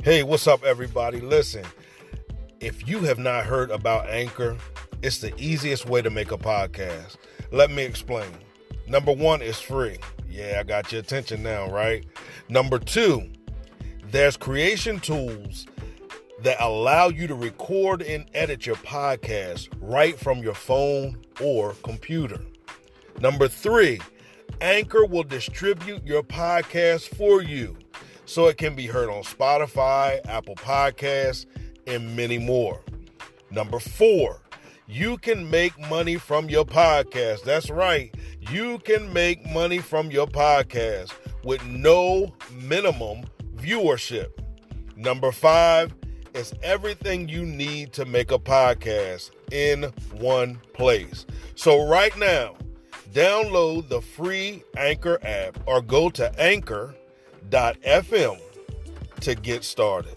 Hey, what's up, everybody? Listen, if you have not heard about Anchor, it's the easiest way to make a podcast. Let me explain. Number one, it's free. Yeah, I got your attention now, right? Number two, there's creation tools that allow you to record and edit your podcast right from your phone or computer. Number three, Anchor will distribute your podcast for you so it can be heard on Spotify, Apple Podcasts, and many more. Number four, you can make money from your podcast. That's right. You can make money from your podcast with no minimum viewership. Number five, it's everything you need to make a podcast in one place. So right now, download the free Anchor app or go to anchor.fm to get started.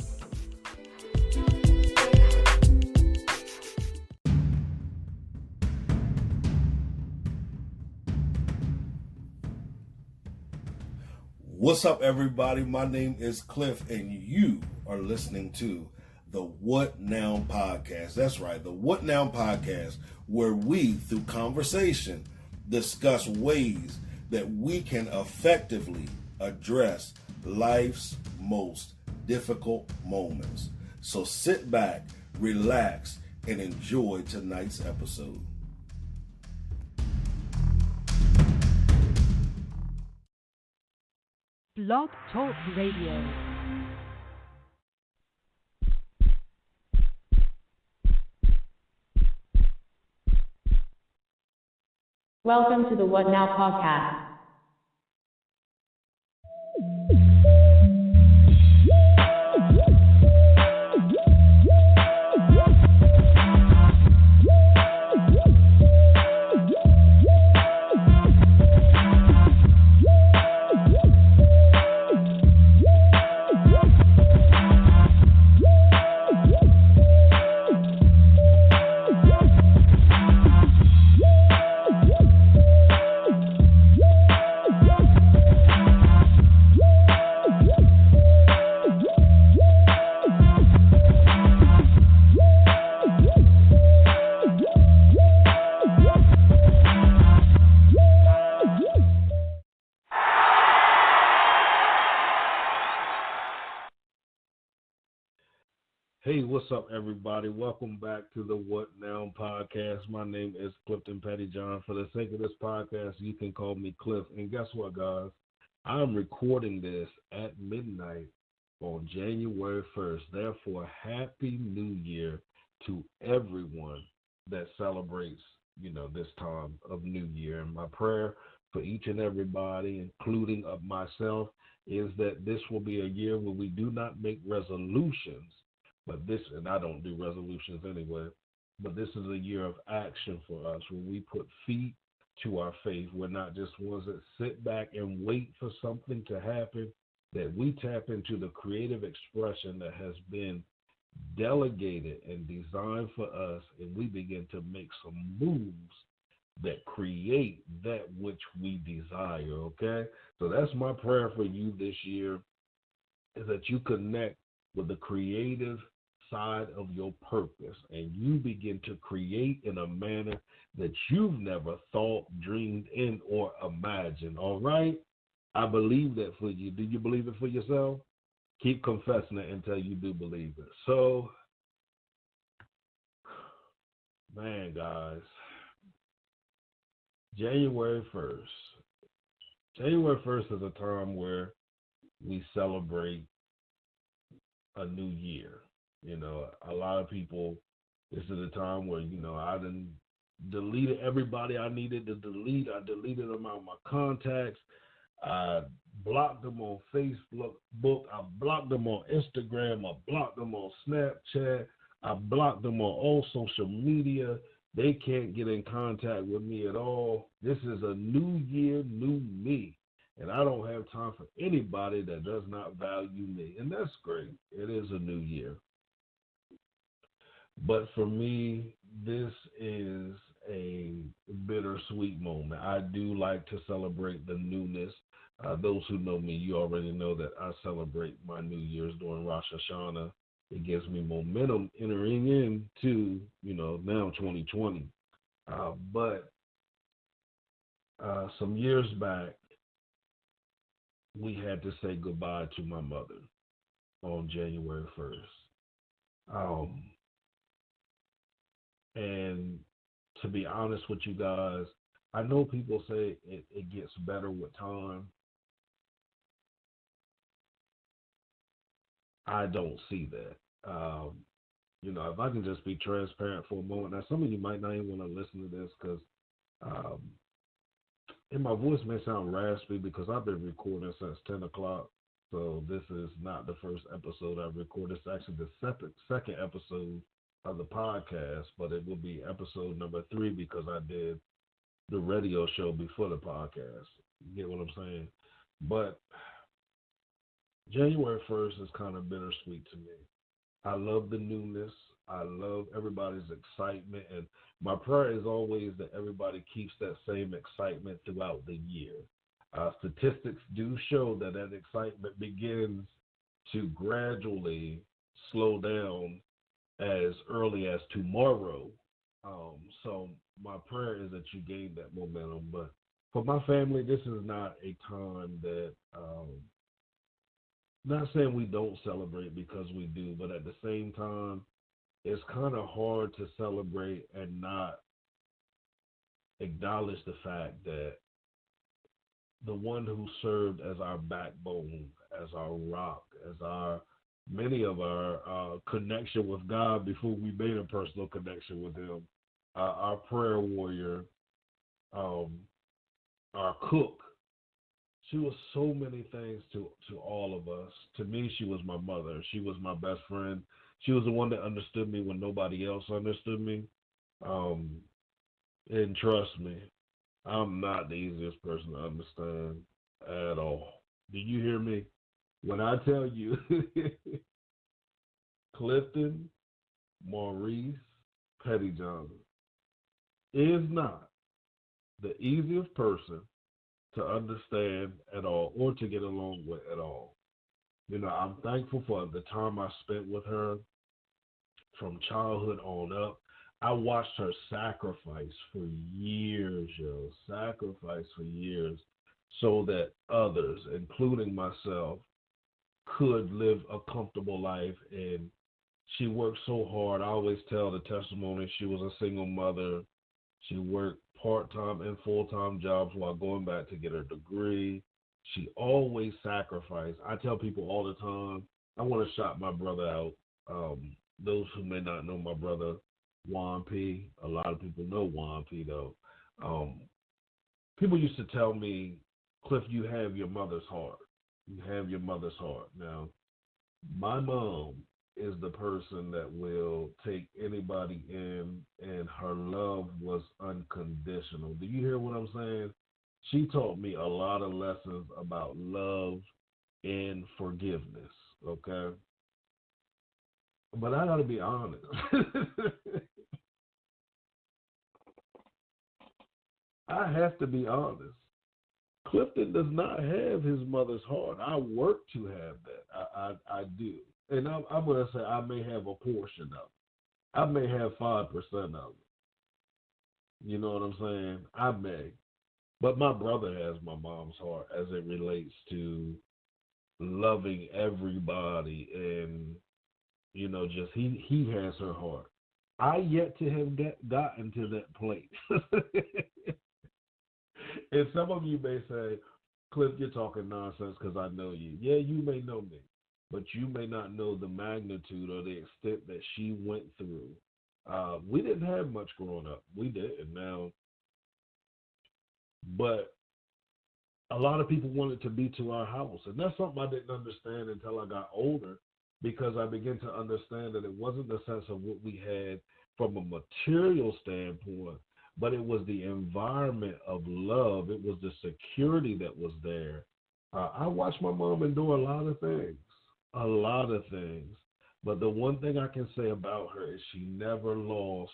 What's up, everybody? My name is Cliff, and you are listening to the What Now Podcast. That's right, the What Now Podcast, where we, through conversation, discuss ways that we can effectively address life's most difficult moments. So sit back, relax, and enjoy tonight's episode. Blog Talk Radio. Welcome to the What Now podcast. Hey, what's up, everybody? Welcome back to the What Now Podcast. My name is Clifton Pettyjohn. For the sake of this podcast, you can call me Cliff. And guess what, guys? I'm recording this at midnight on January 1st. Therefore, Happy New Year to everyone that celebrates, this time of New Year. And my prayer for each and everybody, including of myself, is that this will be a year where we do not make resolutions. But this, and I don't do resolutions anyway, but this is a year of action for us where we put feet to our faith. We're not just ones that sit back and wait for something to happen, that we tap into the creative expression that has been delegated and designed for us, and we begin to make some moves that create that which we desire, okay? So that's my prayer for you this year, is that you connect with the creative side of your purpose and you begin to create in a manner that you've never thought, dreamed in, or imagined. All right? I believe that for you. Do you believe it for yourself? Keep confessing it until you do believe it. So, man, guys, January 1st. January 1st is a time where we celebrate a new year. A lot of people, this is a time where, I done deleted everybody I needed to delete. I deleted them out of my contacts. I blocked them on Facebook. I blocked them on Instagram. I blocked them on Snapchat. I blocked them on all social media. They can't get in contact with me at all. This is a new year, new me. And I don't have time for anybody that does not value me. And that's great. It is a new year. But for me, this is a bittersweet moment. I do like to celebrate the newness. Those who know me, you already know that I celebrate my New Year's during Rosh Hashanah. It gives me momentum entering into, now 2020. But some years back, we had to say goodbye to my mother on January 1st. Um, and to be honest with you guys, I know people say it gets better with time. I don't see that. If I can just be transparent for a moment. Now, some of you might not even want to listen to this because, um, and my voice may sound raspy because I've been recording since 10 o'clock. So this is not the first episode I've recorded. It's actually the second episode of the podcast, but it will be episode number 3 because I did the radio show before the podcast. You get what I'm saying? But January 1st is kind of bittersweet to me. I love the newness. I love everybody's excitement. And my prayer is always that everybody keeps that same excitement throughout the year. Statistics do show that excitement begins to gradually slow down as early as tomorrow. So my prayer is that you gain that momentum. But for my family, this is not a time that not saying we don't celebrate because we do, but at the same time, it's kind of hard to celebrate and not acknowledge the fact that the one who served as our backbone, as our rock, as many of our connection with God before we made a personal connection with Him, our prayer warrior, our cook. She was so many things to all of us. To me, she was my mother. She was my best friend. She was the one that understood me when nobody else understood me. And trust me, I'm not the easiest person to understand at all. Do you hear me? When I tell you Clifton Maurice Pettyjohn is not the easiest person to understand at all or to get along with at all. I'm thankful for the time I spent with her from childhood on up. I watched her sacrifice for years, sacrifice for years so that others, including myself, could live a comfortable life. And she worked so hard. I always tell the testimony, she was a single mother. She worked part-time and full-time jobs while going back to get her degree. She always sacrificed. I tell people all the time, I want to shout my brother out. Those who may not know my brother, Juan P. A lot of people know Juan P. though. People used to tell me, Cliff, you have your mother's heart. You have your mother's heart. Now, my mom is the person that will take anybody in, and her love was unconditional. Do you hear what I'm saying? She taught me a lot of lessons about love and forgiveness, okay? But I got to be honest. I have to be honest. Clifton does not have his mother's heart. I work to have that. I do. And I'm going to say I may have a portion of it. I may have 5% of it. You know what I'm saying? I may. But my brother has my mom's heart as it relates to loving everybody and, just he has her heart. I yet to have gotten to that place. And some of you may say, Cliff, you're talking nonsense because I know you. Yeah, you may know me, but you may not know the magnitude or the extent that she went through. We didn't have much growing up. We didn't now. But a lot of people wanted to be to our house. And that's something I didn't understand until I got older, because I began to understand that it wasn't the sense of what we had from a material standpoint, but it was the environment of love. It was the security that was there. I watched my mom endure a lot of things. But the one thing I can say about her is she never lost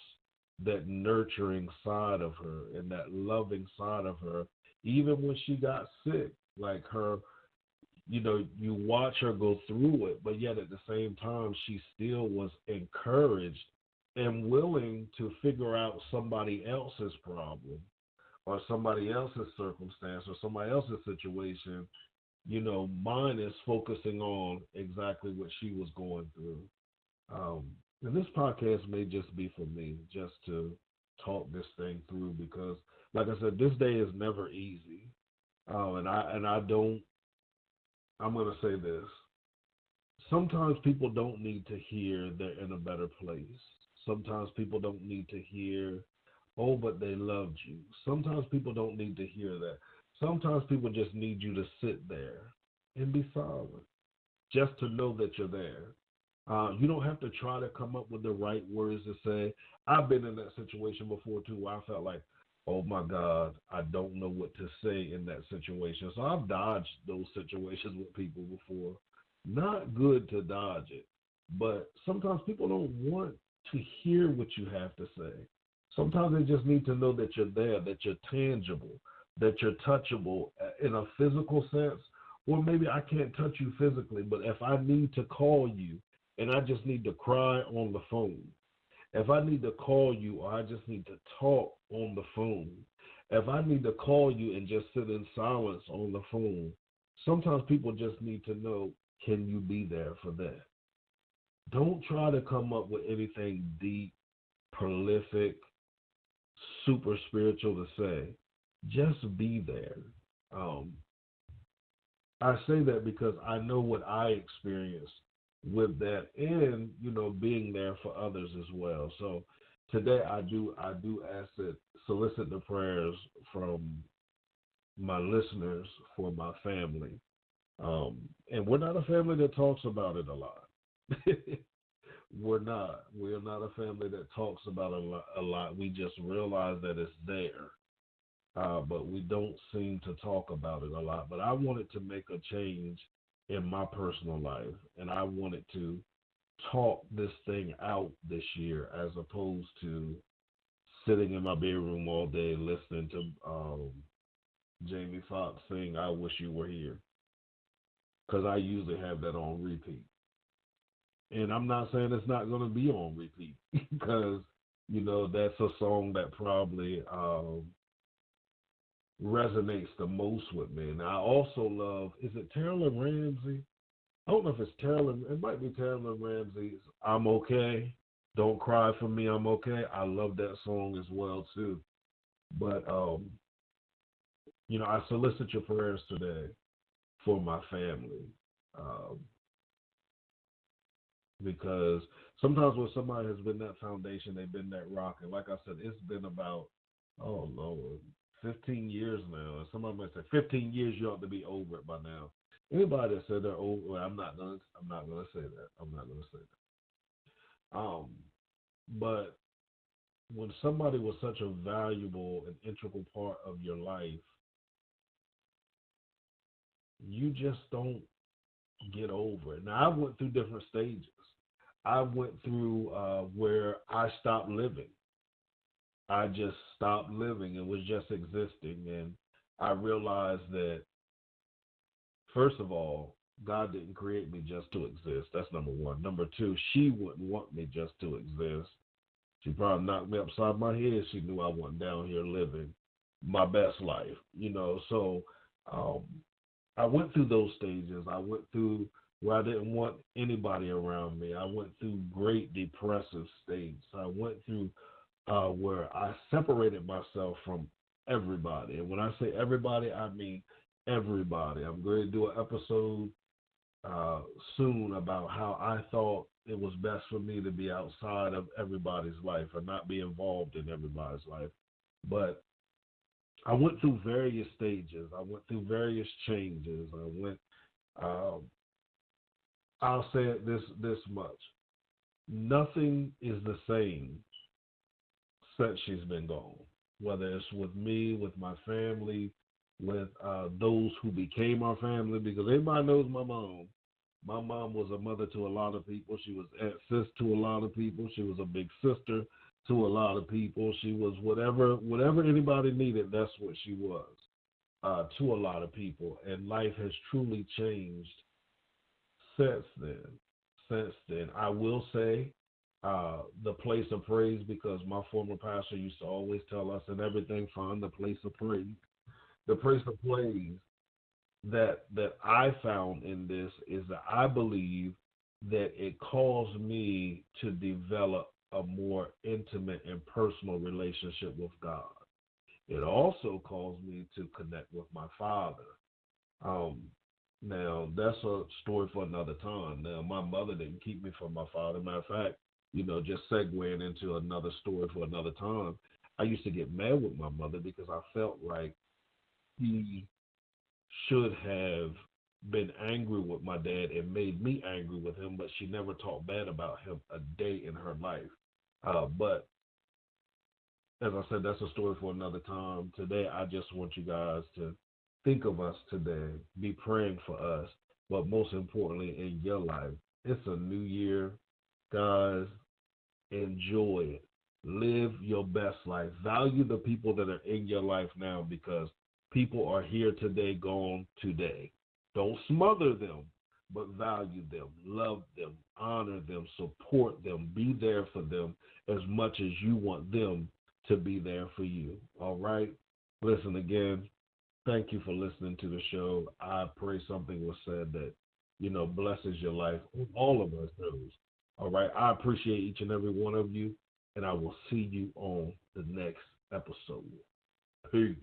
that nurturing side of her and that loving side of her, even when she got sick. Like her, you watch her go through it, but yet at the same time, she still was encouraged and willing to figure out somebody else's problem or somebody else's circumstance or somebody else's situation. Mine is focusing on exactly what she was going through. Um, and this podcast may just be for me, just to talk this thing through because, like I said, this day is never easy. And I don't. I'm gonna say this. Sometimes people don't need to hear they're in a better place. Sometimes people don't need to hear, oh, but they loved you. Sometimes people don't need to hear that. Sometimes people just need you to sit there and be silent, just to know that you're there. You don't have to try to come up with the right words to say. I've been in that situation before too, where I felt like, oh my God, I don't know what to say in that situation. So I've dodged those situations with people before. Not good to dodge it, but sometimes people don't want to hear what you have to say. Sometimes they just need to know that you're there, that you're tangible, that you're touchable in a physical sense. Or maybe I can't touch you physically, but if I need to call you and I just need to cry on the phone, if I need to call you or I just need to talk on the phone, if I need to call you and just sit in silence on the phone, sometimes people just need to know, can you be there for that? Don't try to come up with anything deep, prolific, super spiritual to say. Just be there. Um, I say that because I know what I experienced with that, and being there for others as well. So today I do ask that, solicit the prayers from my listeners for my family. And we're not a family that talks about it a lot. We're not a family that talks about it a lot. We just realize that it's there, but we don't seem to talk about it a lot. But I wanted to make a change in my personal life, and I wanted to talk this thing out this year as opposed to sitting in my bedroom all day listening to Jamie Foxx sing "I Wish You Were Here" because I usually have that on repeat. And I'm not saying it's not going to be on repeat because that's a song that probably resonates the most with me. And I also love, is it Taylor Ramsey? I don't know if it's Taylor. It might be Taylor Ramsey's "I'm Okay." Don't cry for me, I'm okay. I love that song as well too. But I solicit your prayers today for my family. Um, because sometimes when somebody has been that foundation, they've been that rock, and like I said, it's been about, oh Lord, 15 years now. And somebody might say 15 years, you ought to be over it by now. Anybody that said they're over, well, I'm not gonna say that. I'm not gonna say that. But when somebody was such a valuable and integral part of your life, you just don't get over it. Now, I went through different stages. I went through where I stopped living. I just stopped living and was just existing. And I realized that, first of all, God didn't create me just to exist. That's number one. Number two, she wouldn't want me just to exist. She probably knocked me upside my head. She knew I wasn't down here living my best life, So um, I went through those stages. I went through where I didn't want anybody around me. I went through great depressive states. I went through where I separated myself from everybody. And when I say everybody, I mean everybody. I'm going to do an episode uh, soon about how I thought it was best for me to be outside of everybody's life or not be involved in everybody's life. But I went through various stages. I went through various changes. Um, I'll say it this much: nothing is the same since she's been gone. Whether it's with me, with my family, with those who became our family, because everybody knows my mom. My mom was a mother to a lot of people. She was aunt sis to a lot of people. She was a big sister to a lot of people. She was whatever anybody needed, that's what she was to a lot of people. And life has truly changed since then. I will say the place of praise, because my former pastor used to always tell us, in everything find the place of praise. The place of praise that I found in this is that I believe that it caused me to develop a more intimate and personal relationship with God. It also caused me to connect with my Father. Now, that's a story for another time. Now, my mother didn't keep me from my father. Matter of fact, just segueing into another story for another time, I used to get mad with my mother because I felt like he should have been angry with my dad and made me angry with him, but she never talked bad about him a day in her life. But as I said, that's a story for another time. Today, I just want you guys to think of us today, be praying for us, but most importantly, in your life. It's a new year. Guys, enjoy it. Live your best life. Value the people that are in your life now, because people are here today, gone today. Don't smother them, but value them, love them, honor them, support them, be there for them as much as you want them to be there for you. All right? Listen, again, thank you for listening to the show. I pray something was said that, blesses your life. All of us knows. All right? I appreciate each and every one of you, and I will see you on the next episode. Peace.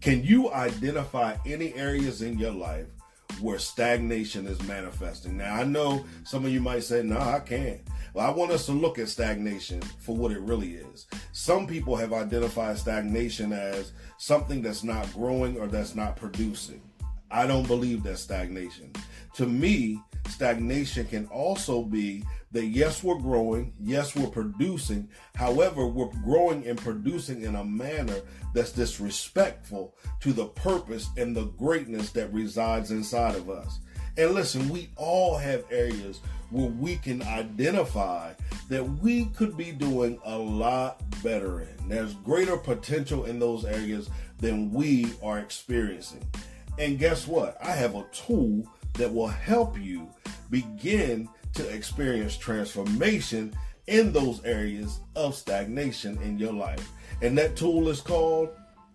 Can you identify any areas in your life where stagnation is manifesting? Now, I know some of you might say, no, I can't. Well, I want us to look at stagnation for what it really is. Some people have identified stagnation as something that's not growing or that's not producing. I don't believe that's stagnation. To me, stagnation can also be that, yes, we're growing, yes, we're producing. However, we're growing and producing in a manner that's disrespectful to the purpose and the greatness that resides inside of us. And listen, we all have areas where we can identify that we could be doing a lot better in. There's greater potential in those areas than we are experiencing. And guess what? I have a tool that will help you begin to experience transformation in those areas of stagnation in your life. And that tool is called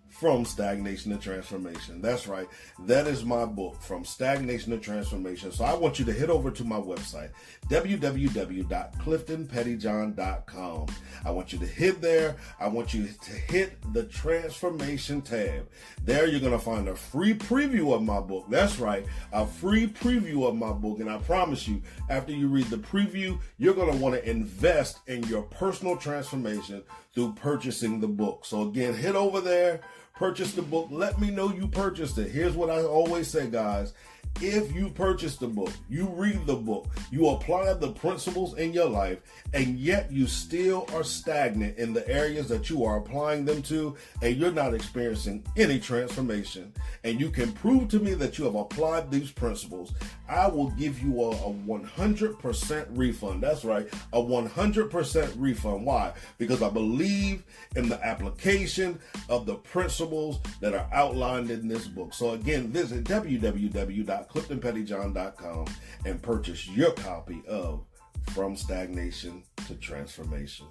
From Stagnation to Transformation. That's right. That is my book, From Stagnation to Transformation. So I want you to head over to my website, www.cliftonpettyjohn.com. I want you to hit there. I want you to hit the Transformation tab. There you're going to find a free preview of my book. That's right, a free preview of my book. And I promise you, after you read the preview, you're going to want to invest in your personal transformation through purchasing the book. So again, head over there, purchase the book. Let me know you purchased it. Here's what I always say, guys. If you purchase the book, you read the book, you apply the principles in your life, and yet you still are stagnant in the areas that you are applying them to, and you're not experiencing any transformation, and you can prove to me that you have applied these principles, I will give you a 100% refund. That's right, a 100% refund. Why? Because I believe in the application of the principles that are outlined in this book. So again, visit www.cliftonpettyjohn.com and purchase your copy of From Stagnation to Transformation.